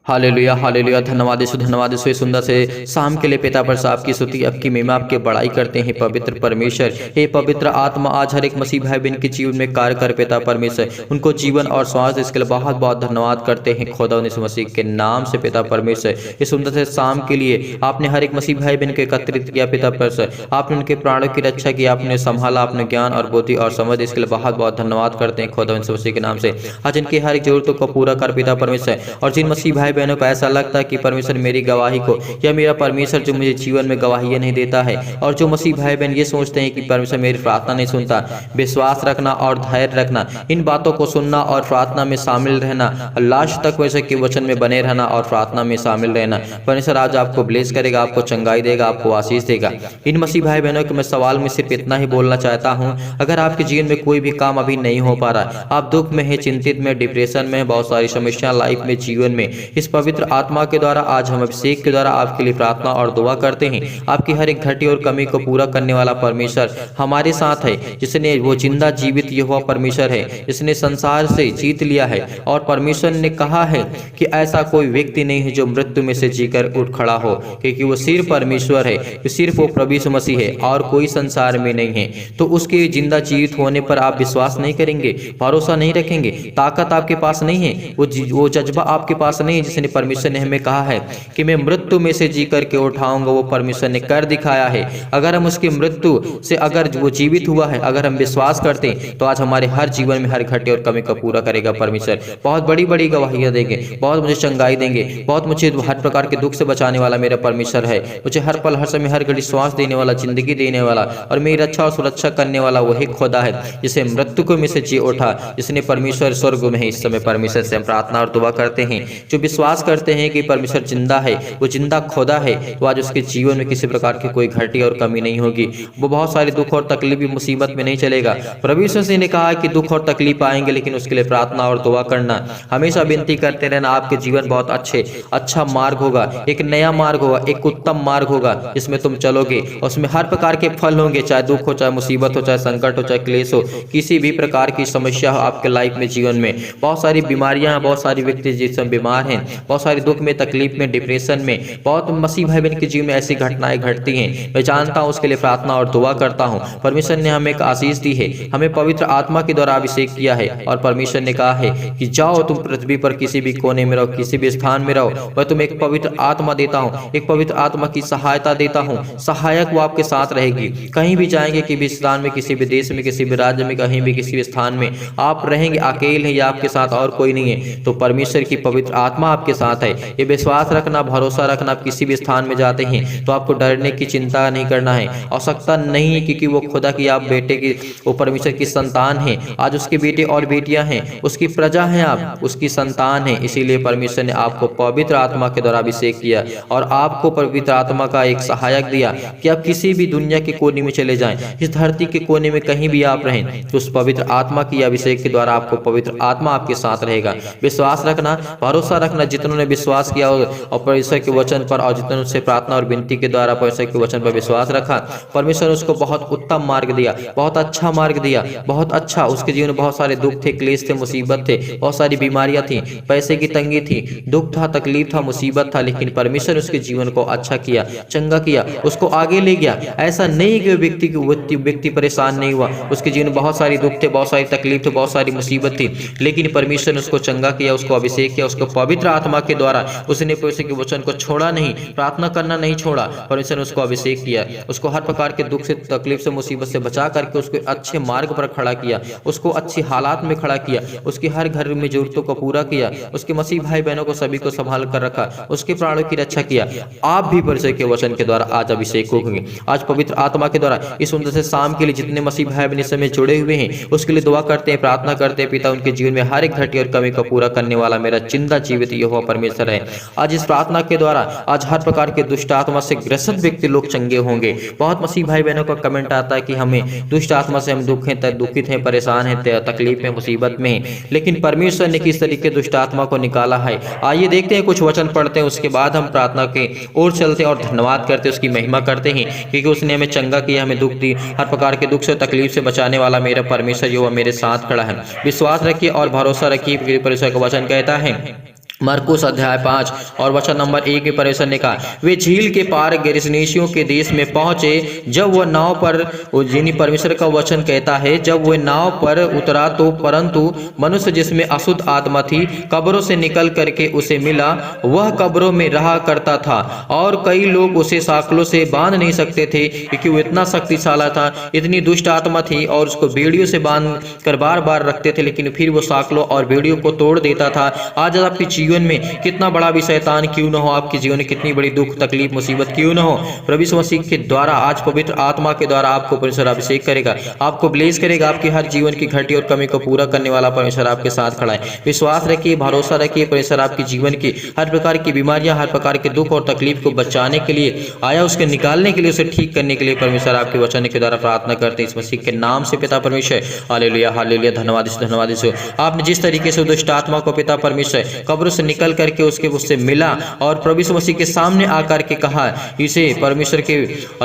Hallelujah hallelujah. धन्यवाद यीशु, धन्यवाद यीशु। इस सुंदर से शाम के लिए पिता पर आपकी स्तुति, आपकी महिमा, आपकी बड़ाई करते हैं पवित्र परमेश्वर। हे पवित्र आत्मा, आज हर एक मसीह भाई बहन के जीवन में कार्य कर पिता परमेश्वर, उनको जीवन और स्वास्थ्य इसके लिए बहुत बहुत धन्यवाद करते हैं खुदा यीशु मसीह के नाम से पिता परमेश्वर। इस सुंदर से शाम के लिए आपने हर एक मसीह भाई बहन को एकत्रित किया पिता परमेश्वर, आपने उनके प्राणों की रक्षा की, आपने संभाला, आपने ज्ञान और बुद्धि और समझ, इसके लिए बहुत बहुत धन्यवाद करते हैं खुदा यीशु मसीह के नाम से। आज इनकी हर एक जरूरतों को पूरा कर पिता परमेश्वर। और जिन मसीह भाई बहनों को ऐसा लगता है कि परमेश्वर मेरी गवाही को या मेरा परमेश्वर जो मुझे जीवन में गवाही नहीं देता है, और जो मसीह भाई बहन ये सोचते हैं कि परमेश्वर मेरी प्रार्थना नहीं सुनता, विश्वास रखना और धैर्य रखना, इन बातों को सुनना और प्रार्थना में शामिल रहना, लास्ट तक वैसे के वचन में बने रहना और प्रार्थना में शामिल रहना। परमेश्वर आज आपको ब्लेस करेगा, आपको चंगाई देगा, आपको आशीष देगा। इन मसीह भाई बहनों को मैं सवाल में सिर्फ इतना ही बोलना चाहता हूँ, अगर आपके जीवन में कोई भी काम अभी नहीं हो पा रहा, आप दुख में है, चिंतित में, डिप्रेशन में, बहुत सारी समस्या लाइफ में, जीवन में, इस पवित्र आत्मा के द्वारा आज हम अभिषेक के द्वारा आपके लिए प्रार्थना और दुआ करते हैं। आपकी हर एक घटी और कमी को पूरा करने वाला परमेश्वर हमारे साथ है, जिसने वो जिंदा जीवित यहोवा परमेश्वर है, जिसने संसार से जीत लिया है। और परमेश्वर ने कहा है कि ऐसा कोई व्यक्ति नहीं है जो मृत्यु में से जीकर उठ खड़ा हो, क्योंकि वो सिर्फ परमेश्वर है, सिर्फ वो प्रभु यीशु मसीह है और कोई संसार में नहीं है। तो उसके जिंदा जीवित होने पर आप विश्वास नहीं करेंगे, भरोसा नहीं रखेंगे, ताकत आपके पास नहीं है, वो जज्बा आपके पास नहीं है, जिसने परमेश्वर ने हमें कहा है कि मैं मृत्यु में से जी करके उठाऊंगा, वो परमेश्वर ने कर दिखाया है। अगर हम उसकी मृत्यु से अगर वो जीवित हुआ है, अगर हम विश्वास करते हैं, तो आज हमारे हर जीवन में हर घटे और कमी को पूरा करेगा परमेश्वर। बहुत बड़ी बड़ी गवाहियां देंगे, बहुत मुझे चंगाई देंगे, बहुत मुझे हर प्रकार के दुख से बचाने वाला मेरा परमेश्वर है। मुझे हर पल हर समय हर घड़ी श्वास देने वाला, जिंदगी देने वाला और मेरी रक्षा और सुरक्षा करने वाला वही खुदा है, जिसे मृत्यु को में से जी उठा, जिसने परमेश्वर स्वर्ग में है। इस समय परमेश्वर से हम प्रार्थना और दुआ करते हैं, जो विश्वास करते हैं कि परमेश्वर जिंदा है, वो जिंदा खुदा है, तो आज उसके जीवन में किसी प्रकार की कोई घटी और कमी नहीं होगी। वो बहुत सारे दुख और तकलीफ मुसीबत में नहीं चलेगा। प्रभु यीशु मसीह ने कहा कि दुख और तकलीफ आएंगे, लेकिन उसके लिए प्रार्थना और दुआ करना, हमेशा विनती करते रहना। आपके जीवन बहुत अच्छा मार्ग होगा, एक नया मार्ग होगा, एक उत्तम मार्ग होगा, जिसमें तुम चलोगे, उसमें हर प्रकार के फल होंगे, चाहे दुख हो, चाहे मुसीबत हो, चाहे संकट हो, चाहे क्लेश हो, किसी भी प्रकार की समस्या हो आपके लाइफ में, जीवन में बहुत सारी बीमारियां हैं, बहुत सारे व्यक्ति जिसमें बीमार हैं, बहुत सारे दुख में, तकलीफ में, डिप्रेशन में, बहुत मसीह भाई बहन के जीवन में ऐसी घटनाएं घटती हैं। मैं जानता हूं, उसके लिए प्रार्थना और दुआ करता हूं। परमेश्वर ने हमें एक आशीष दी है, हमें पवित्र आत्मा के द्वारा अभिषेक किया है, और परमेश्वर ने कहा है कि जाओ तुम पृथ्वी पर किसी भी कोने में रहो, किसी भी स्थान में रहो, मैं तुम्हें एक पवित्र आत्मा देता हूँ, एक पवित्र आत्मा की सहायता देता हूँ, सहायक वो आपके साथ रहेगी। कहीं भी जाएंगे, किसी भी स्थान में, किसी भी देश में, किसी भी राज्य में, कहीं भी किसी भी स्थान में आप रहेंगे, अकेले या आपके साथ और कोई नहीं है, तो परमेश्वर की पवित्र आत्मा आपके साथ है। ये विश्वास रखना, भरोसा रखना। आप किसी भी स्थान में जाते हैं तो आपको डरने की चिंता नहीं करना है, आवश्यकता नहीं है, क्योंकि वो खुदा की आप बेटे की, वो परमेश्वर की संतान है। आज उसके बेटे और बेटियां हैं, उसकी प्रजा हैं, आप उसकी संतान है। इसीलिए परमेश्वर ने आपको पवित्र आत्मा के द्वारा अभिषेक किया और आपको पवित्र आत्मा का एक सहायक दिया कि आप किसी भी दुनिया के कोने में चले जाएं, इस धरती के कोने में कहीं भी आप रहें, तो उस पवित्र आत्मा की अभिषेक के द्वारा आपको पवित्र आत्मा आपके साथ रहेगा। विश्वास रखना, भरोसा रखना। जितनों ने विश्वास किया और परमेश्वर के वचन पर, और जितनों से प्रार्थना और विनती के द्वारा परमेश्वर के वचन पर विश्वास रखा, परमेश्वर ने उसको बहुत उत्तम मार्ग दिया, बहुत अच्छा मार्ग दिया, बहुत अच्छा। उसके जीवन में बहुत सारे दुख थे, क्लेश थे, मुसीबत थे, बहुत सारी बीमारियां थी, पैसे की तंगी थी, दुख था, तकलीफ था, मुसीबत था, लेकिन परमेश्वर उसके जीवन को अच्छा किया, चंगा किया, उसको आगे ले गया। ऐसा नहीं कि व्यक्ति परेशान नहीं हुआ, उसके जीवन में बहुत सारी दुख थे, बहुत सारी तकलीफ थे, बहुत सारी मुसीबत थी, लेकिन परमेश्वर ने उसको चंगा किया, उसको अभिषेक किया, उसको पवित्र आत्मा के द्वारा उसने परमेश्वर के वचन को छोड़ा नहीं, प्रार्थना करना नहीं छोड़ा। परमेश्वर ने उसको अभिषेक किया, उसको हर प्रकार के दुख से, तकलीफ से, मुसीबत से बचा करके उसको अच्छे मार्ग पर खड़ा किया, उसको अच्छी हालात में खड़ा किया, उसके हर घर में जरूरतों को पूरा किया, उसके मसीह भाई बहनों को सभी को संभाल कर रखा, उसके प्राणों की रक्षा किया। आप भी परमेश्वर के वचन के द्वारा आज अभिषेक होंगे, आज पवित्र आत्मा के द्वारा। इस सुंदर से शाम के लिए जितने मसीह भाई बहन इस समय जुड़े हुए हैं, उसके लिए दुआ करते हैं, प्रार्थना करते हैं। पिता उनके जीवन में हर एक घटी और कमी को पूरा करने वाला मेरा जिंदा जीवित यहोवा परमेश्वर है। आज इस प्रार्थना के द्वारा आज हर प्रकार के दुष्ट आत्मा से ग्रसित व्यक्ति लोग चंगे होंगे। बहुत मसीह भाई बहनों का कमेंट आता है कि हमें दुष्ट आत्मा से हम दुखित हैं, परेशान हैं, तकलीफ में, मुसीबत में हैं, लेकिन परमेश्वर ने किस तरीके दुष्ट आत्मा को निकाला है। आइए देखते हैं, कुछ वचन पढ़ते हैं, उसके बाद हम प्रार्थना के ओर चलते हैं और धन्यवाद करते हैं, उसकी महिमा करते हैं, क्योंकि उसने हमें चंगा किया, हमें दुख दी, हर प्रकार के दुख से, तकलीफ से बचाने वाला मेरा परमेश्वर जो मेरे साथ खड़ा है। विश्वास रखिए और भरोसा रखिए, परमेश्वर का वचन कहता है मरकुस अध्याय 5 और वचन नंबर 1 में परमेश्वर ने कहा, वे झील के पार गिरसनीशियों के देश में पहुंचे। जब वह नाव पर, जिन्हीं परमेश्वर का वचन कहता है, जब वह नाव पर उतरा तो परंतु मनुष्य जिसमें अशुद्ध आत्मा थी कब्रों से निकल करके उसे मिला। वह कब्रों में रहा करता था और कई लोग उसे साकलों से बांध नहीं सकते थे, क्योंकि वो इतना शक्तिशाली था, इतनी दुष्ट आत्मा थी, और उसको बेड़ियों से बांध कर बार बार रखते थे, लेकिन फिर वो साकलों और बेड़ियों को तोड़ देता था। आज आपकी जीवन में कितना बड़ा भी शैतान क्यों न हो, आपके जीवन में कितनी बड़ी दुख तकलीफ मुसीबत क्यों न हो, प्रभु यीशु मसीह के द्वारा आज पवित्र आत्मा के द्वारा आपको परमेश्वर अभिषेक करेगा, आपको ब्लेस करेगा, आपकी हर जीवन की घटी और कमी को पूरा करने वाला परमेश्वर आपके साथ खड़ा है। विश्वास रखिए, भरोसा रखिए, परमेश्वर आपके जीवन की हर प्रकार की बीमारियां, हर प्रकार के दुख और तकलीफ को बचाने के लिए आया, उसके निकालने के लिए, उसे ठीक करने के लिए परमेश्वर आपके वचन के द्वारा प्रार्थना करते हैं इस मसीह के नाम से। पिता परमेश्वर, हालेलुया हालेलुया, धन्यवाद धन्यवाद। आपने जिस तरीके से दुष्ट आत्मा को पिता परमेश्वर कब्र से निकल करके उससे मिला और प्रभु यीशु मसीह के सामने आकर के कहा, इसे परमेश्वर के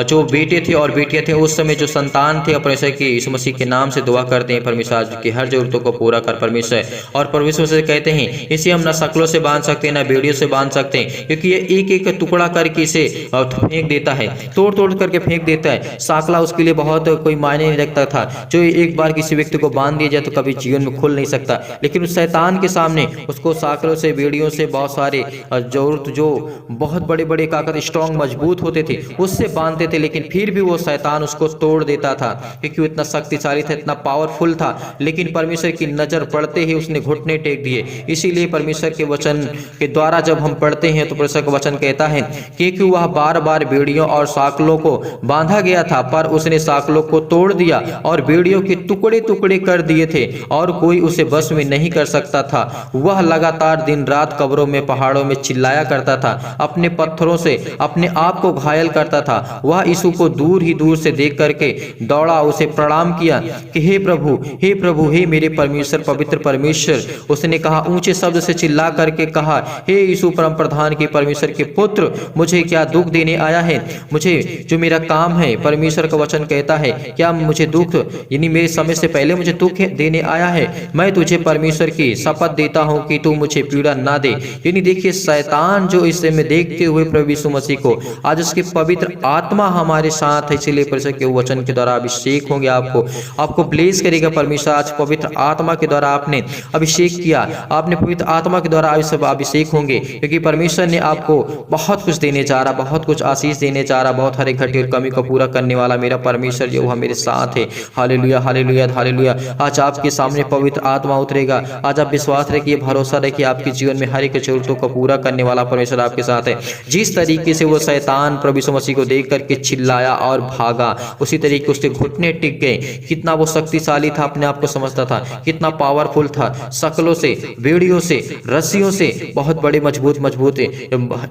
जो बेटे थे और बेटियां थे उस समय जो संतान थे, परमेश्वर के यीशु मसीह के नाम से दुआ करते हैं, परमेश्वर आज की हर जरूरतों को पूरा कर परमेश्वर। और परमेश्वर से कहते हैं, इसे हम ना शकलों से बांध सकते हैं ना बेड़ियों से बांध सकते हैं, क्योंकि ये एक एक टुकड़ा करके इसे फेंक देता है, तोड़ तोड़ करके फेंक देता है। साकला उसके लिए बहुत कोई मायने नहीं रखता था, जो एक बार किसी व्यक्ति को बांध दिया जाए तो कभी जीवन में खुल नहीं सकता, लेकिन उस शैतान के सामने उसको साकलों से बेड़ियों से बहुत सारे जरूरत जो बहुत बड़े बड़े काकत स्ट्रॉन्ग मजबूत होते थे उससे बांधते थे, लेकिन फिर भी वो शैतान उसको तोड़ देता था, क्योंकि वो इतना शक्तिशाली था, इतना पावरफुल था। लेकिन परमेश्वर की नजर पड़ते ही उसने घुटने टेक दिए। इसीलिए परमेश्वर के वचन के द्वारा जब हम पढ़ते हैं तो परमेश्वर का वचन कहता है, क्योंकि वह बार बार बेड़ियों और साकलों को बांधा गया था, पर उसने साकलों को तोड़ दिया और बेड़ियों के टुकड़े टुकड़े कर दिए थे और कोई उसे बस में नहीं कर सकता था। वह लगातार दिन रात कब्रों में, पहाड़ों में चिल्लाया करता था, अपने पत्थरों से अपने आप को घायल करता था। वह यीशु को दूर से देख करके दौड़ा, उसे प्रणाम किया कि हे प्रभु, हे प्रभु, हे मेरे परमेश्वर, पवित्र परमेश्वर। उसने कहा, ऊंचे शब्द से चिल्ला करके कहा, हे यीशु परम प्रधान के परमेश्वर के पुत्र, मुझे क्या दुख देने आया है? मुझे जो मेरा काम है, परमेश्वर का वचन कहता है, क्या मुझे दुख, यानी मेरे समय से पहले मुझे दुख देने आया है? मैं तुझे परमेश्वर की शपथ देता हूं कि तू मुझे पीड़ा ना दे। यानी देखिए, शैतान जो इस में देखते हुए प्रभु यीशु मसीह को, आज उसकी पवित्र आत्मा हमारे साथ है, इसलिए परमेश्वर के वचन के द्वारा अभिषेक होंगे, आपको ब्लेस करेगा परमेश्वर। आज पवित्र आत्मा के द्वारा आपने अभिषेक किया, आपने पवित्र आत्मा के द्वारा अभिषेक होंगे, क्योंकि परमेश्वर ने आपको बहुत कुछ देने जा रहा, बहुत कुछ आशीष देने जा रहा, बहुत हर एक घटी और कमी को पूरा करने वाला मेरा परमेश्वर जो वह मेरे साथ है। Hallelujah hallelujah hallelujah. आज आपके सामने पवित्र आत्मा उतरेगा। आज आप विश्वास रखिए, भरोसा रखिए, आपके जीवन में हर एक जरूरतों को पूरा करने वाला परमेश्वर आपके साथ है। जिस तरीके से वो शैतान प्रभु यीशु मसीह को देख करके चिल्लाया और भागा, उसी तरीके उसके घुटने टिक गए। कितना वो शक्तिशाली था, अपने आप को समझता था, कितना पावरफुल था, शकलों से, बेड़ियों से, रस्सियों से, बहुत बड़े मजबूत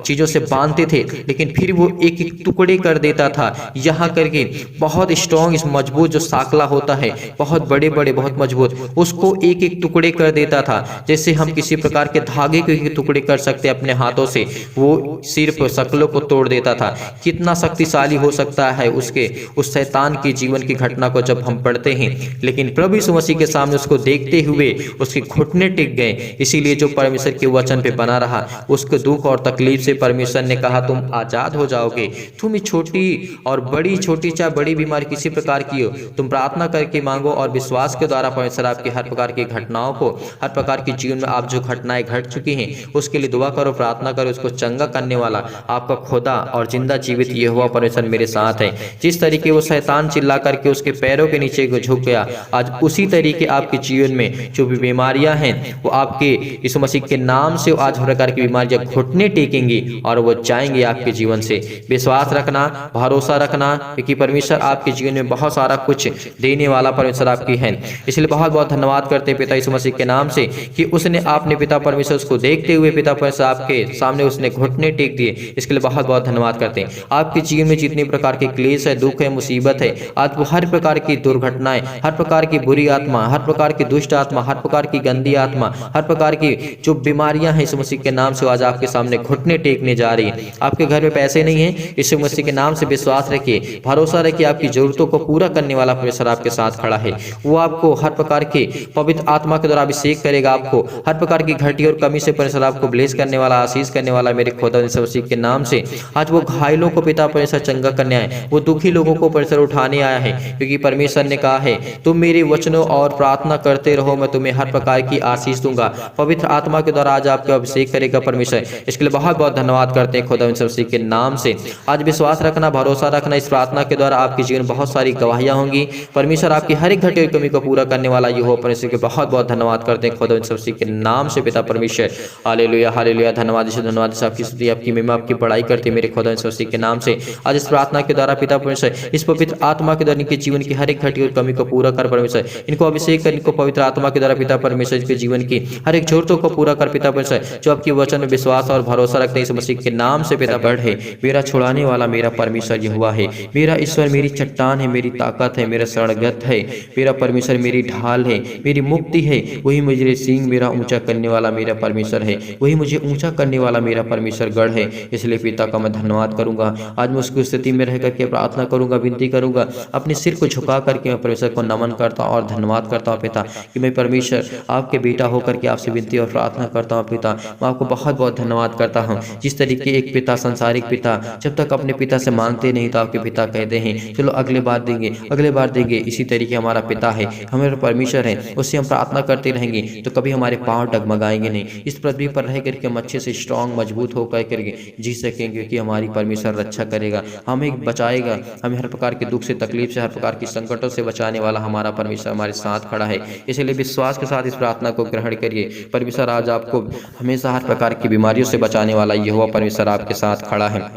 चीजों से बांधते थे, लेकिन फिर वो एक एक टुकड़े कर देता था। यहाँ करके बहुत स्ट्रॉन्ग मजबूत जो साकला होता है, बहुत बड़े बड़े बहुत मजबूत, उसको एक एक टुकड़े कर देता था। जैसे हम किसी प्रकार के धागे के टुकड़े कर सकते हैं अपने हाथों से, वो सिर्फ शकलों को तोड़ देता था। कितना शक्तिशाली हो सकता है उस शैतान की जीवन की घटना को जब हम पढ़ते हैं। लेकिन प्रभु यीशु मसीह के सामने उसको देखते हुए उसके घुटने टिक गए। इसीलिए जो परमेश्वर के वचन पे बना रहा, उसके दुख और तकलीफ से परमेश्वर ने कहा, तुम आजाद हो जाओगे। तुम छोटी और बड़ी, छोटी चाहे बड़ी बीमारी किसी प्रकार की हो, तुम प्रार्थना करके मांगो और विश्वास के द्वारा परमेश्वर आपकी हर प्रकार की घटनाओं को, हर प्रकार की जीवन में आप जो घटनाएं घट चुकी हैं उसके लिए दुआ करो, प्रार्थना करो। उसको चंगा करने वाला आपका खुदा और जिंदा जीवित यहोवा परमेश्वर मेरे साथ है। जिस तरीके वो शैतान चिल्ला करके उसके पैरों के नीचे झुक गया, आज उसी तरीके आपके जीवन में जो भी बीमारियां हैं वो आपके यीशु मसीह के नाम से आज हर प्रकार की बीमारियां घुटने टेकेंगी और वो जाएंगे आपके जीवन से। विश्वास रखना, भरोसा रखना, क्योंकि परमेश्वर आपके जीवन में बहुत सारा कुछ देने वाला परमेश्वर आपकी है। इसलिए बहुत बहुत धन्यवाद करते हैं पिता यीशु मसीह के नाम से कि उसने आपने पिता परमेश्वर उसको देखते हुए पिता परमेश्वर आपके सामने उसने घुटने टेक दिए। इसके लिए बहुत बहुत धन्यवाद करते हैं। आपके जीवन में जितने प्रकार के क्लेश है, दुख है, मुसीबत है, आज वो हर प्रकार की दुर्घटनाएं, हर प्रकार की बुरी आत्मा, हर प्रकार की दुष्ट आत्मा, हर प्रकार की गंदी आत्मा, हर प्रकार की जो बीमारियां हैं, यीशु मसीह के नाम से आज आपके सामने घुटने टेकने जा रही है। आपके घर में पैसे नहीं है, यीशु मसीह के नाम से विश्वास रखिए, भरोसा रखिए, आपकी जरूरतों को पूरा करने वाला परमेश्वर आपके साथ खड़ा है। वो आपको हर प्रकार के पवित्र आत्मा के द्वारा अभिषेक करेगा, आपको हर प्रकार की घटी और कमी से परमेश्वर आपको ब्लेस करने वाला, आशीष करने वाला मेरे खुदा यीशु मसीह के नाम से। आज वो घायलों को पिता परमेश्वर चंगा करने आए, वो दुखी लोगों को परमेश्वर उठाने आया है, क्योंकि परमेश्वर ने कहा है तुम मेरे वचनों और प्रार्थना करते रहो, मैं तुम्हें हर प्रकार की आशीष दूंगा। पवित्र आत्मा के द्वारा आज आपको अभिषेक करेगा परमेश्वर, इसके लिए बहुत बहुत धन्यवाद करते हैं खुदा यीशु मसीह के नाम से। आज विश्वास रखना, भरोसा रखना, इस प्रार्थना के द्वारा आपके जीवन बहुत सारी गवाहियां होंगी। परमेश्वर आपकी हर एक घटी हुई कमी को पूरा करने वाला ये हो परमेश्वर के बहुत बहुत धन्यवाद करते हैं खुदा यीशु मसीह के नाम से पिता परमेश्वर। हालेलुया हालेलुया, धन्यवाद यीशु, धन्यवाद यीशु, आपकी स्तुति आपकी महिमा आपकी बड़ाई करते हैं मेरे खुदा यीशु मसीह के नाम से। आज इस प्रार्थना के द्वारा पिता परमेश्वर इस पवित्र आत्मा के द्वारा इनके जीवन की हर एक घटी और कमी को पूरा कर परमेश्वर, इनको अभिषेक कर, इनको पवित्र आत्मा के द्वारा पिता परमेश्वर इनके जीवन की हर एक जरूरतों को पूरा कर पिता परमेश्वर, जो आपके वचन में विश्वास और भरोसा रखते हैं इस मसीह के नाम से पिता। बढ़े मेरा छुड़ाने वाला मेरा परमेश्वर यहोवा है, मेरा ईश्वर मेरी चट्टान है, मेरी ताकत है, मेरा शरणगत है, मेरा परमेश्वर मेरी ढाल है, मेरी मुक्ति है, वही मुझे सींग मेरा ऊंचा करने वाला मेरा परमेश्वर है, वही मुझे ऊंचा करने वाला मेरा परमेश्वर गढ़ है। इसलिए पिता का मैं धन्यवाद करूंगा। आज मैं उसकी स्थिति में रह करके प्रार्थना करूंगा, विनती करूंगा, अपने सिर को झुका करके मैं परमेश्वर को नमन करता हूँ और धन्यवाद करता हूँ पिता कि मैं परमेश्वर आपके बेटा होकर के आपसे विनती और प्रार्थना करता हूँ पिता। मैं आपको बहुत बहुत धन्यवाद करता हूँ। जिस तरीके एक पिता, संसारिक पिता जब तक अपने पिता से मांगते नहीं तो आपके पिता कहते हैं चलो अगले बार देंगे, अगले बार देंगे, इसी तरीके हमारा पिता है, हमारा परमेश्वर है, उससे हम प्रार्थना करते रहेंगे तो कभी हमारे पाँव डगमगाएंगे नहीं। इस पृथ्वी पर रह करके हम अच्छे से स्ट्रांग मजबूत होकर करके जी सकेंगे कि हमारी परमेश्वर रक्षा करेगा, हमें बचाएगा, हमें हर प्रकार के दुख से, तकलीफ से, हर प्रकार की संकटों से बचाने वाला हमारा परमेश्वर हमारे साथ खड़ा है। इसलिए विश्वास के साथ इस प्रार्थना को ग्रहण करिए। परमेश्वर आज आपको हमेशा हर प्रकार की बीमारियों से बचाने वाला यहोवा परमेश्वर आपके साथ खड़ा है।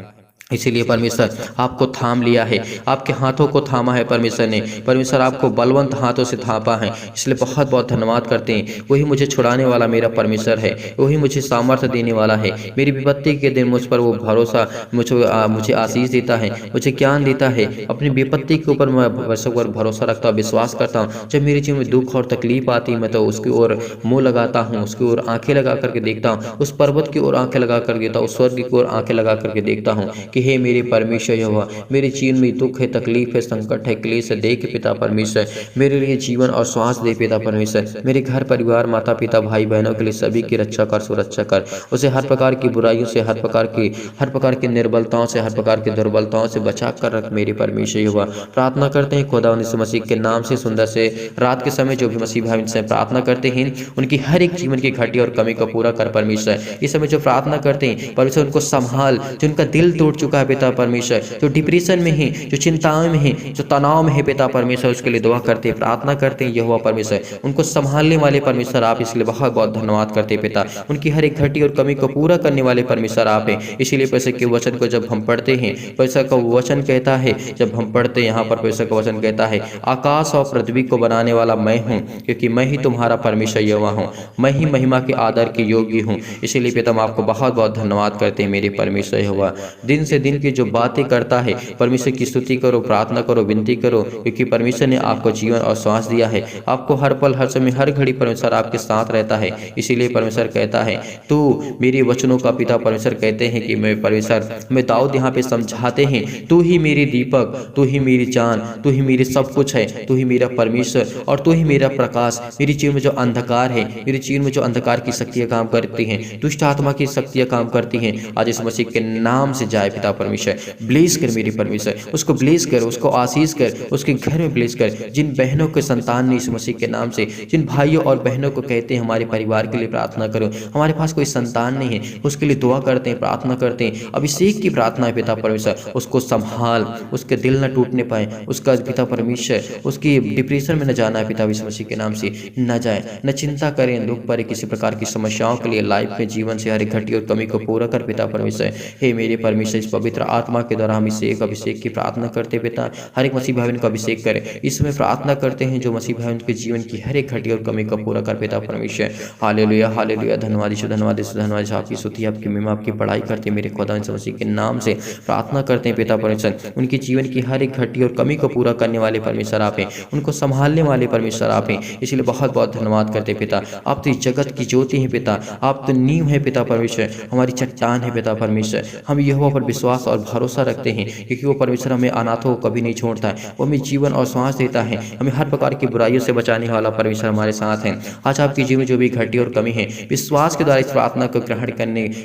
इसीलिए परमेश्वर आपको थाम लिया है, आपके हाथों को थामा है परमेश्वर ने, परमेश्वर आपको बलवंत हाथों से थामा है। इसलिए बहुत बहुत धन्यवाद करते हैं। वही मुझे छुड़ाने वाला मेरा परमेश्वर है, वही मुझे सामर्थ्य देने वाला है। मेरी विपत्ति के दिन मुझ पर वो भरोसा मुझे आशीष देता है, मुझे ज्ञान देता है। अपनी विपत्ति के ऊपर मैं भरोसा रखता हूँ, विश्वास करता हूँ। जब मेरे जीवन में दुख और तकलीफ आती है मैं तो उसकी ओर मुँह लगाता हूँ, उसकी ओर आंखें लगा करके देखता हूँ, उस पर्वत की ओर आंखें लगा कर देता हूँ, उस स्वर्ग की ओर आंखें लगा करके देखता हूँ कि हे मेरे परमेश्वर यहोवा, मेरे जीवन में दुख है, तकलीफ है, संकट है, क्लेश है, दे के पिता परमेश्वर मेरे लिए जीवन और श्वास दे पिता परमेश्वर। मेरे घर परिवार, माता पिता, भाई बहनों के लिए सभी की रक्षा कर, सुरक्षा कर, उसे हर प्रकार की बुराइयों से, हर प्रकार की निर्बलताओं से, हर प्रकार की दुर्बलताओं से बचा कर रख मेरे परमेश्वर यहोवा। प्रार्थना करते हैं खुदा यीशु मसीह के नाम से सुंदर से रात के समय जो भी मसीह भाई से प्रार्थना करते हैं उनकी हर एक जीवन की घटी और कमी को पूरा कर परमेश्वर। इस समय जो प्रार्थना करते हैं परमेश्वर उनको संभाल, जो उनका दिल टूट चुका है पिता परमेश्वर, जो डिप्रेशन में है, जो चिंताओं में है, जो तनाव में है पिता परमेश्वर, उसके लिए दुआ करते हैं, प्रार्थना करते हैं यहोवा परमेश्वर, उनको संभालने वाले परमेश्वर आप, इसलिए बहुत बहुत धन्यवाद करते हैं पिता। उनकी हर एक घटी और कमी को पूरा करने वाले परमेश्वर आप हैं। इसीलिए परमेश्वर के वचन को जब हम पढ़ते हैं, परमेश्वर का वचन कहता है, जब हम पढ़ते हैं यहाँ पर परमेश्वर का वचन कहता है आकाश और पृथ्वी को बनाने वाला मैं हूँ, क्योंकि मैं ही तुम्हारा परमेश्वर यहोवा हूँ, मैं ही महिमा के आदर के योग्य हूँ। इसीलिए पिता हम आपको बहुत बहुत धन्यवाद करते हैं मेरे परमेश्वर यहोवा। दिन से दिन की जो बातें करता है परमेश्वर की स्तुति करो, प्रार्थना करो, विनती करो, क्योंकि परमेश्वर ने आपको जीवन और श्वास दिया है। आपको हर पल, हर समय, हर घड़ी परमेश्वर आपके साथ रहता है। इसीलिए परमेश्वर कहता है तू मेरे वचनों का पिता। परमेश्वर कहते हैं कि मैं परमेश्वर, मैं दाऊद यहाँ पे समझाते हैं तू ही मेरी दीपक, तू ही मेरी जान, तू ही मेरी सब कुछ है, तू ही मेरा परमेश्वर और तू ही मेरा प्रकाश। मेरे जीवन में जो अंधकार है, मेरे जीवन में जो अंधकार की शक्तियाँ काम करती हैं, दुष्ट आत्मा की शक्तियाँ काम करती हैं, आज इस मसीह के नाम से जाए पिता परमेश्वर। ब्लेस कर मेरी परमेश्वर, उसको ब्लेस कर, उसको आशीष कर, उसके घर में ब्लेस कर। जिन बहनों के संतान ने इस मसीह के नाम से, जिन भाइयों और बहनों को कहते हैं हमारे परिवार के लिए प्रार्थना करो, हमारे पास कोई संतान नहीं है, उसके लिए दुआ करते हैं, प्रार्थना करते हैं, अभिषेक की प्रार्थना है पिता परमेश्वर, उसको संभाल, उसके दिल न टूटने पाए, उसका पिता परमेश्वर उसकी डिप्रेशन में न जाना है पिता इस मसीह के नाम से, न जाए, न चिंता करें, दुख पड़े, किसी प्रकार की समस्याओं के लिए लाइफ में, जीवन से हर एक घटी और कमी को पूरा कर पिता परमेश्वर। हे मेरे परमेश्वर, इस पवित्र आत्मा के द्वारा हम इसे एक अभिषेक की प्रार्थना करते पिता, हर एक मसीह भाई बहन को अभिषेक करें। इसमें प्रार्थना करते हैं जो मसीह भाई बहन के जीवन की हर एक घटी और कमी को पूरा कर पिता परमेश्वर। हालेलुया हालेलुया, धन्यवाद यीशु, धन्यवाद यीशु, धन्यवाद। आपकी स्तुति, आपकी महिमा, आपकी बड़ाई करते हैं मेरे खुदा यीशु मसीह के नाम से प्रार्थना करते हैं पिता परमेश्वर। उनकी जीवन की हर एक घटी और कमी को पूरा करने वाले परमेश्वर आप हैं, उनको संभालने वाले परमेश्वर आप हैं। इसलिए बहुत बहुत धन्यवाद करते पिता। आप तो इस जगत की ज्योति हैं पिता, आप तो नींव है पिता परमेश्वर, हमारी चट्टान है पिता परमेश्वर। हम यहोवा पर विश्वास विश्वास और भरोसा रखते हैं, क्योंकि वो परमेश्वर हमें अनाथों को कभी नहीं छोड़ता है। वो हमें जीवन और श्वास देता है, हमें हर प्रकार की बुराइयों से बचाने वाला परमेश्वर हमारे साथ है। आज आपके जीवन में जो भी घटी और कमी है, विश्वास के द्वारा इस प्रार्थना को ग्रहण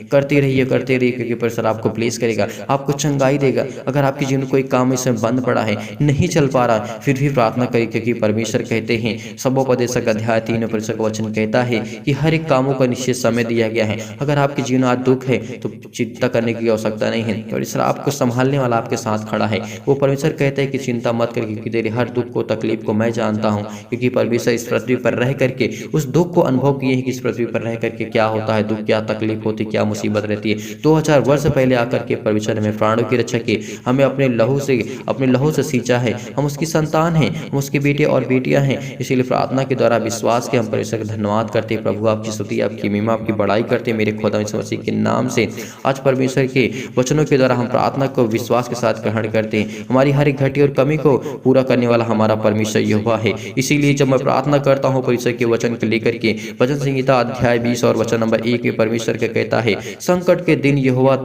करते रहिए, क्योंकि परमेश्वर आपको ब्लेस करेगा, आपको चंगाई देगा। अगर आपके जीवन में कोई काम इसमें बंद पड़ा है, नहीं चल पा रहा, फिर भी प्रार्थना करिए, क्योंकि परमेश्वर कहते हैं, सबोपदेशक अध्याय 3 का वचन कहता है कि हर एक कामों का निश्चित समय दिया गया है। अगर आपके जीवन में आज दुख है तो चिंता करने की आवश्यकता नहीं है, परमेश्वर आपको संभालने वाला आपके साथ खड़ा है। वो परमेश्वर कहता है कि चिंता मत कर, क्योंकि तेरे हर दुख को तकलीफ को मैं जानता हूँ, क्योंकि परमेश्वर इस पृथ्वी पर रह करके उस दुख को अनुभव किए हैं कि इस पृथ्वी पर रह करके क्या होता है दुख, क्या तकलीफ होती, क्या मुसीबत रहती है। 2000 वर्ष पहले आकर के परमेश्वर हमें प्राणों की रक्षा की, हमें अपने लहू से सींचा है। हम उसकी संतान हैं, हम उसके बेटे और बेटियां हैं। इसीलिए प्रार्थना के द्वारा विश्वास के हम परमेश्वर का धन्यवाद करते हैं। प्रभु आपकी स्तुति, आपकी महिमा, आपकी बड़ाई करते हैं मेरे खुदा यीशु मसीह के नाम से। आज परमेश्वर के वचनों के द्वारा हम प्रार्थना को विश्वास के साथ ग्रहण करते हैं। हमारी हर एक घटी और कमी को पूरा करने वाला हमारा परमेश्वर यहोवा है। इसीलिए जब मैं प्रार्थना करता हूँ परमेश्वर के वचन को लेकर के, वचन संहिता अध्याय 20 और वचन नंबर 1 में परमेश्वर का कहता है, संकट के दिन यहोवा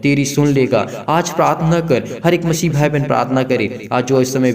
तेरी सुन लेगा। आज प्रार्थना कर, हर एक मसीह भाई बहन प्रार्थना करे। आज जो इस समय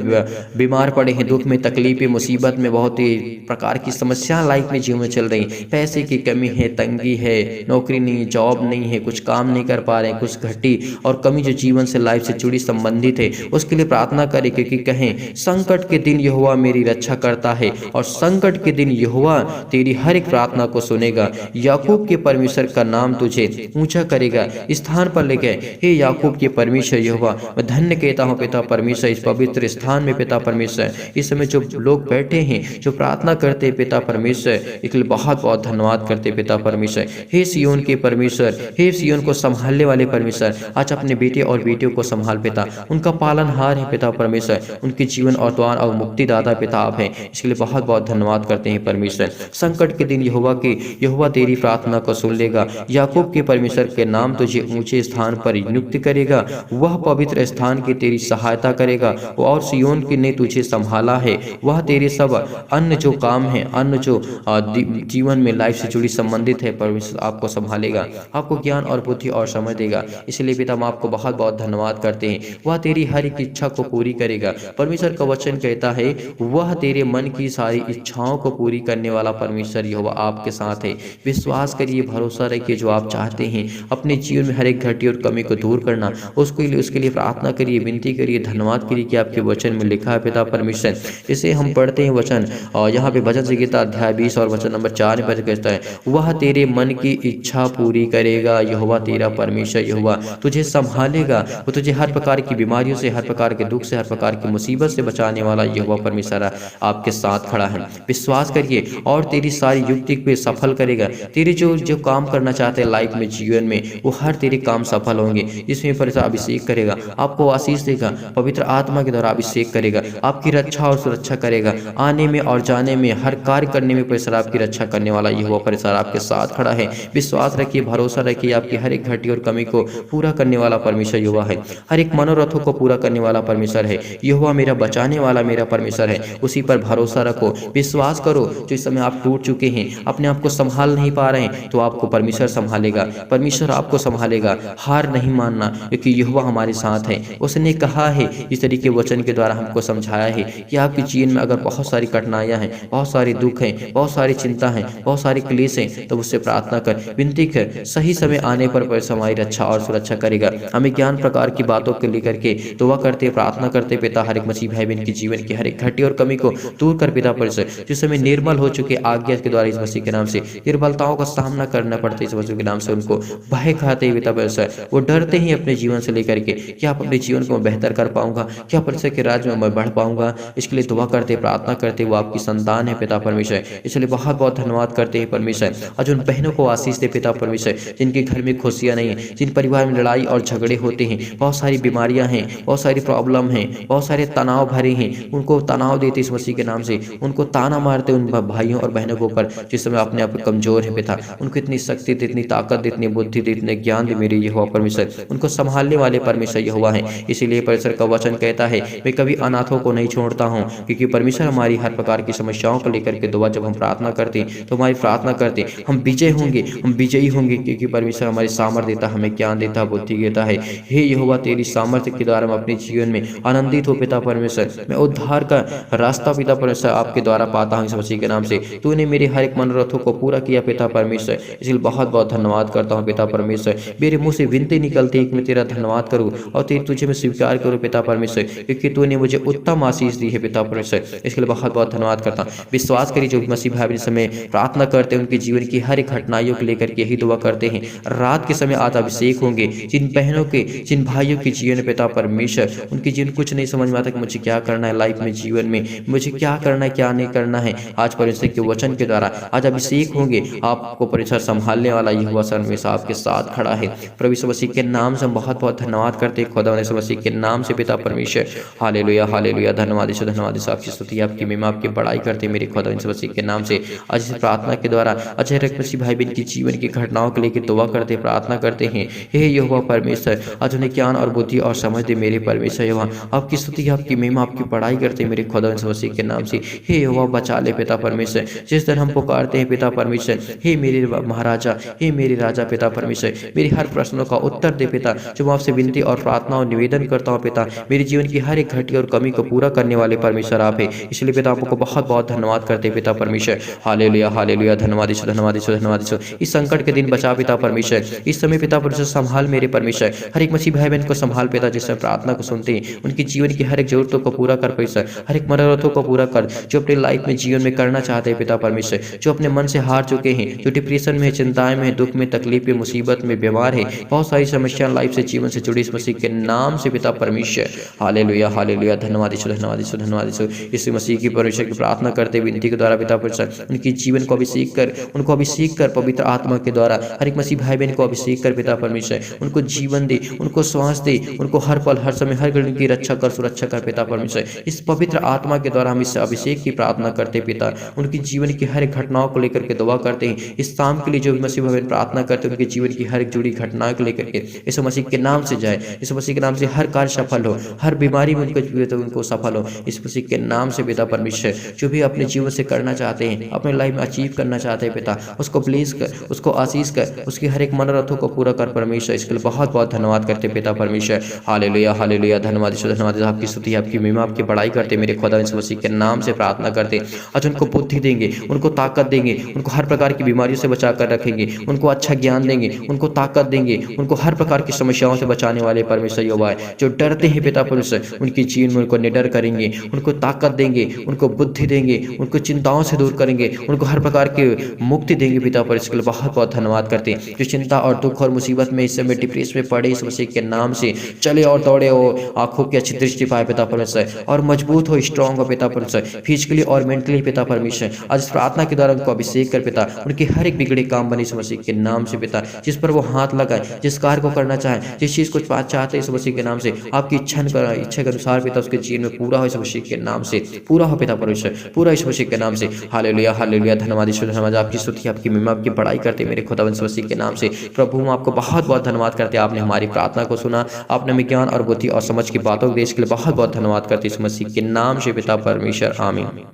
बीमार पड़े हैं, दुख में, तकलीफ में, मुसीबत में, बहुत ही प्रकार की समस्या लाइफ में जीवन में चल रही, पैसे की कमी है, तंगी है, नौकरी नहीं, जॉब नहीं है, कुछ काम नहीं कर पा रहे हैं, कुछ घटी और कमी जो जीवन से लाइफ से जुड़ी संबंधित है, उसके लिए प्रार्थना करें, क्योंकि कहें संकट के दिन यहोवा मेरी रक्षा करता है और संकट के दिन यहोवा तेरी हर एक प्रार्थना को सुनेगा। याकूब के परमेश्वर का नाम तुझे ऊंचा करेगा, स्थान पर ले गए। हे याकूब के परमेश्वर यहोवा, मैं धन्य कहता हूँ पिता परमेश्वर, इस पवित्र स्थान में पिता परमेश्वर, इस समय जो लोग बैठे हैं, जो प्रार्थना करते हैं पिता परमेश्वर, इसके लिए बहुत बहुत धन्यवाद करते पिता परमेश्वर। हे सियोन के परमेश्वर, हे सियोन को संभालने वाले परमेश्वर, आज अपने बेटे और बेटियों को संभाल पिता, उनका पालनहार है पिता परमेश्वर, उनके जीवन और द्वार और मुक्तिदाता पिता आप हैं। इसके लिए बहुत बहुत धन्यवाद करते हैं परमेश्वर। संकट के दिन यहोवा तेरी प्रार्थना को सुन लेगा। याकूब के परमेश्वर के नाम तुझे ऊंचे स्थान पर नियुक्त करेगा, वह पवित्र स्थान की तेरी सहायता करेगा और सियोन की ने तुझे संभाला है। वह तेरे सब अन्य जो काम है, अन्य जो जीवन में लाइफ से जुड़ी संबंधित है, परमेश्वर आपको संभालेगा, आपको ज्ञान और बुद्धि और समझ देगा। इसलिए पिता हम आपको बहुत बहुत धन्यवाद करते हैं। वह तेरी हर एक इच्छा को पूरी करेगा। परमेश्वर का वचन कहता है, वह तेरे मन की सारी इच्छाओं को पूरी करने वाला परमेश्वर यहोवा आपके साथ है। विश्वास करिए, भरोसा रखिए, जो आप चाहते हैं अपने जीवन में हर एक घटी और कमी को दूर करना, उसके लिए प्रार्थना करिए, विनती करिए, धन्यवाद करिए कि आपके वचन में लिखा है पिता परमेश्वर। इसे हम पढ़ते हैं वचन, और यहाँ पे भजन संहिता अध्याय 20 और वचन नंबर 4 पर कहता है, वह तेरे मन की इच्छा पूरी करेगा। यहोवा तेरा परमेश्वर यहोवा तुझे संभालेगा, वो तुझे हर प्रकार की बीमारियों से, हर प्रकार के दुख से, हर प्रकार की मुसीबत से बचाने वाला यहोवा परमेश्वर आपके साथ खड़ा है। विश्वास करिए और तेरी सारी युक्ति पे सफल करेगा। तेरे जो काम करना चाहते हैं लाइफ में, जीवन में, वो हर तेरे काम सफल होंगे। इसमें परमेश्वर अभिषेक करेगा, आपको आशीष देगा, पवित्र आत्मा के द्वारा अभिषेक करेगा, आपकी रक्षा और सुरक्षा करेगा, आने में और जाने में, हर कार्य करने में परमेश्वर आपकी रक्षा करने वाला यहोवा परमेश्वर आपके साथ खड़ा है। विश्वास रखिए, भरोसा रखिए, आपकी हर एक घटी और कमी को पूरा करने वाला परमेश्वर यहोवा है। हर एक मनोरथों को पूरा करने वाला परमेश्वर है। यहोवा मेरा बचाने वाला मेरा परमेश्वर है, उसी पर भरोसा रखो, विश्वास करो। जो इस समय आप टूट चुके हैं, अपने आप को संभाल नहीं पा रहे हैं, तो आपको परमेश्वर संभालेगा, परमेश्वर आपको संभालेगा। हार नहीं मानना, क्योंकि यहोवा हमारे साथ है। उसने कहा है, इस तरीके वचन के द्वारा हमको समझाया है कि आपके जीवन में अगर बहुत सारी कठिनाइयां हैं, बहुत सारे दुख हैं, बहुत सारी चिंता हैं, बहुत सारी क्लेश हैं, तो उससे प्रार्थना कर, विनती कर, सही समय आने पर परमेश्वर हमारी रक्षा और सुरक्षा करेगा। हमें ज्ञान प्रकार की बातों को लेकर के दुआ करते, प्रार्थना करते पिता, हर एक मसीह भाई बहन के जीवन की हर एक घटी और कमी को दूर कर पिता परमेश्वर। जिस समय निर्मल हो चुके आज्ञा के द्वारा इस मसीह के नाम से निर्बलताओं का सामना करना पड़ता है, इस मसीह के नाम से उनको भय खाते पिता परमेश्वर, वो डरते ही अपने जीवन से लेकर के, क्या आप अपने जीवन को बेहतर कर पाऊंगा, क्या परमेश्वर के राज्य में मैं बढ़ पाऊंगा। इसके लिए दुआ करते, प्रार्थना करते, वो आपकी संतान है पिता परमेश्वर। इसलिए बहुत बहुत धन्यवाद करते हैं परमेश्वर। आज उन बहनों को आशीष दे पिता परमेश्वर, जिनके घर में खुशियां नहीं है, जिन परिवार में लड़ाई और झगड़े होते हैं, बहुत सारी बीमारियां हैं, बहुत सारी प्रॉब्लम हैं, बहुत सारे तनाव भरे हैं, उनको तनाव देते इस मसीह के नाम से, उनको ताना मारते उन भाइयों और बहनों के ऊपर जिस समय अपने आप कमजोर है पिता, उनको इतनी शक्ति दे, इतनी ताकत दे, इतनी बुद्धि दे, इतने ज्ञान दे मेरे यहोवा परमेश्वर। उनको संभालने वाले परमेश्वर यहोवा है। इसीलिए परमेश्वर का वचन कहता है, मैं कभी अनाथों को नहीं छोड़ता हूँ, क्योंकि परमेश्वर हमारी हर प्रकार की समस्याओं को लेकर के दुआ जब हम प्रार्थना करते हैं, तो हमारी प्रार्थना करते हम विजय होंगे, हम विजयी होंगे, क्योंकि परमेश्वर हमारी सामर्थ देता, हमें ज्ञान देता, बुद्धि देता है। हे यहोवा, तेरी सामर्थ्य के द्वारा मैं अपने जीवन में आनंदित हो पिता परमेश्वर। मैं उद्धार का रास्ता पिता परमेश्वर आपके द्वारा पाता हूँ, इस मसीह के नाम से। तूने मेरे हर एक मनोरथों को पूरा किया पिता परमेश्वर, इसलिए बहुत बहुत धन्यवाद करता हूँ पिता परमेश्वर। मेरे मुंह से विनती निकलती है कि मैं तेरा धन्यवाद करूँ और तुझे मैं स्वीकार करूँ पिता परमेश्वर, क्योंकि तूने मुझे उत्तम आशीष दी है पिता परमेश्वर। इसके लिए बहुत बहुत धन्यवाद करता हूँ। विश्वास करिए जो मसीह भाई बहन समय प्रार्थना करते हैं उनके जीवन की हर एक घटनाओं को लेकर के यही दुआ करते हैं। रात के समय आज अभिषेक होंगे जिन बहनों के, जिन भाइयों के जीवन में पिता परमेश्वर, उनके जीवन कुछ नहीं समझ में आता कि मुझे क्या करना है लाइफ में, जीवन में मुझे क्या करना है क्या नहीं करना है। आज परमेश्वर के वचन के द्वारा आज अभिषेक होंगे। आपको परमेश्वर संभालने वाला यहोवा सर्वमेश आपके साथ खड़ा है। प्रभु यीशु मसीह के नाम से हम बहुत बहुत धन्यवाद करते हैं खुदा यीशु मसीह के नाम से पिता परमेश्वर। हालेलुया हालेलुया, धन्यवाद यीशु, धन्यवाद यीशु, आपकी स्तुति आपकी महिमा आपकी बड़ाई करते हैं मेरे खुदा यीशु मसीह के नाम से। आज इस प्रार्थना के द्वारा अजय रख मसीह भाई बहन की जीवन की घटनाओं को लेकर दुआ करते प्रार्थना करते हैं। हे यहोवा परमेश्वर, आज उन्हें ज्ञान और बुद्धि और समझ दे मेरे परमेश्वर। यहोवा आपकी स्तुति आपकी महिमा आपकी बड़ाई करते मेरे खुदा यीशु मसीह के नाम से। हे यहोवा बचा ले पिता परमेश्वर, जिस तरह हम पुकारते हैं पिता परमेश्वर। हे मेरे महाराजा, हे मेरे राजा पिता परमेश्वर, मेरे हर प्रश्नों का उत्तर दे पिता, जो मैं आपसे विनती और प्रार्थना और निवेदन करता हूँ पिता। मेरे जीवन की हर एक घटी और कमी को पूरा करने वाले परमेश्वर आप है, इसलिए पिता आपको बहुत बहुत धन्यवाद करते पिता परमेश्वर। हालेलुया हालेलुया, धन्यवाद यीशु, धन्यवाद यीशु, धन्यवाद यीशु। इस संकट के दिन बचा पिता परमेश्वर, इस समय पिता परमेश्वर संभाल मेरे परमेश्वर। हर एक मसीह भाई बहन को संभाल पिता, जिससे प्रार्थना को सुनते हैं उनकी जीवन की हर एक जरूरतों को पूरा कर परमेश्वर, हर एक मनोरथों को पूरा कर जो अपने लाइफ में जीवन में करना चाहते हैं पिता परमेश्वर, जो अपने मन से हार चुके हैं, जो डिप्रेशन में, चिंताएं में, दुख में, तकलीफ में, मुसीबत में, बीमार है, बहुत सारी समस्या लाइफ से जीवन से जुड़ी, इस मसीह के नाम से पिता परमेश्वर। हालेलुया हालेलुया, धन्यवाद यीशु, धन्यवाद यीशु, धन्यवाद यीशु। इस मसीह की परमेश्वर की प्रार्थना करते विनती के द्वारा पिता परमेश्वर उनकी जीवन को अभिषेक कर, उनको अभिषेक कर पवित्र आत्मा के द्वारा। हर एक मसीह भाई बहन को अभिषेक कर पिता परमेश्वर, उनको जीवन दे, उनको श्वास दे, उनको हर पल हर समय हर घड़ी की रक्षा कर, सुरक्षा कर पिता परमेश्वर। इस पवित्र आत्मा के द्वारा हम इस अभिषेक की प्रार्थना करते पिता, उनकी जीवन की हर एक घटनाओं को लेकर के दुआ करते हैं। इस शाम के लिए जो भी मसीह भाई प्रार्थना करते हैं उनके जीवन की हर एक जुड़ी घटनाओं को लेकर के इस मसीह के नाम से जाए, इस मसीह के नाम से हर कार्य सफल हो, हर बीमारी में उनको सफल हो, इस मसीह के नाम से पिता परमेश्वर। जो भी अपने जीवन से करना चाहते हैं, अपने लाइफ में अचीव करना चाहते हैं पिता, उसको ब्लेस कर, उसको आशीष कर, उसकी हर एक मनोरथों को पूरा कर परमेश्वर। इसके लिए बहुत बहुत धन्यवाद करते पिता परमेश्वर। हालेलुया हालेलुया, धन्यवाद यीशु, धन्यवाद यीशु, आपकी स्तुति आपकी महिमा आपकी बड़ाई करते मेरे खुदा यीशु मसीह के नाम से प्रार्थना करते। आज उनको बुद्धि देंगे, उनको ताकत देंगे, उनको हर प्रकार की बीमारियों से बचा कर रखेंगे, उनको अच्छा ज्ञान देंगे, उनको ताकत देंगे, उनको हर प्रकार की समस्याओं से बचाने वाले परमेश्वर यहोवा है। जो डरते हैं पिता परमेश्वर उनकी जीवन में उनको निडर करेंगे, उनको ताकत देंगे, उनको बुद्धि देंगे, उनको चिंताओं से दूर करेंगे, उनको हर प्रकार की मुक्ति देंगे पिता परमेश्वर। इसके लिए बहुत बहुत धन्यवाद करते हैं। जो चिंता और दुख और मुसीबत में इस समय डिप्रेशन में पड़े, इस मसीह के नाम से चले और दौड़े हो, आंखों की अच्छी दृष्टि पाए पिता परमेश्वर, और मजबूत हो, स्ट्रांग हो पिता परमेश्वर, फिजिकली और मेंटली पिता परमेश्वर। आज इस प्रार्थना के द्वारा उनको अभिषेक कर पिता, उनके हर एक बिगड़े काम बने इस मसीह के नाम से पिता। जिस पर वो हाथ लगाए, जिस कार्य को करना चाहे, जिस चीज को चाहते इस मसीह के नाम से, आपकी इच्छा के अनुसार पिता उसके जीवन में पूरा हो, इस मसीह के नाम से पूरा हो पिता परमेश्वर, पूरा इस मसीह के नाम से। हालेलुया हालेलुया, धन्यवाद यीशु, धन्यवाद, आपकी स्तुति आपकी महिमा आपकी बड़ाई करते मेरे खुदा मसीह के नाम से। प्रभु हम आपको बहुत बहुत धन्यवाद करते, आपने हमारी प्रार्थना को सुना, आपने हमें ज्ञान और बुद्धि और समझ की बातों को देश के लिए बहुत बहुत धन्यवाद करते इस मसीह के नाम से पिता परमेश्वर, आमीन।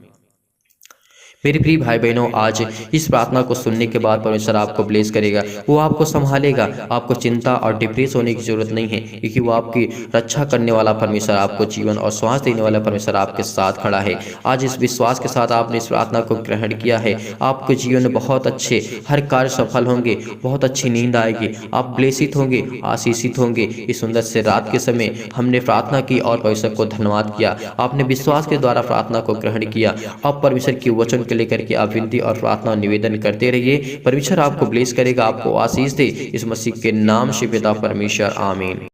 मेरे प्रिय भाई बहनों, आज इस प्रार्थना को सुनने के बाद परमेश्वर आपको ब्लेस करेगा, वो आपको संभालेगा, आपको चिंता और डिप्रेस होने की जरूरत नहीं है, क्योंकि वो आपकी रक्षा करने वाला परमेश्वर, आपको जीवन और श्वास देने वाला परमेश्वर आपके साथ खड़ा है। आज इस विश्वास के साथ आपने इस प्रार्थना को ग्रहण किया है, आपके जीवन में बहुत अच्छे हर कार्य सफल होंगे, बहुत अच्छी नींद आएगी, आप ब्लेसित होंगे, आशीषित होंगे। इस सुंदर से रात के समय हमने प्रार्थना की और परमेश्वर को धन्यवाद किया, आपने विश्वास के द्वारा प्रार्थना को ग्रहण किया। अब परमेश्वर की वचन के लेकर के आप विनती और प्रार्थना निवेदन करते रहिए, परमेश्वर आपको ब्लेस करेगा, आपको आशीष दे, इस मसीह के नाम से पिता परमेश्वर, आमीन।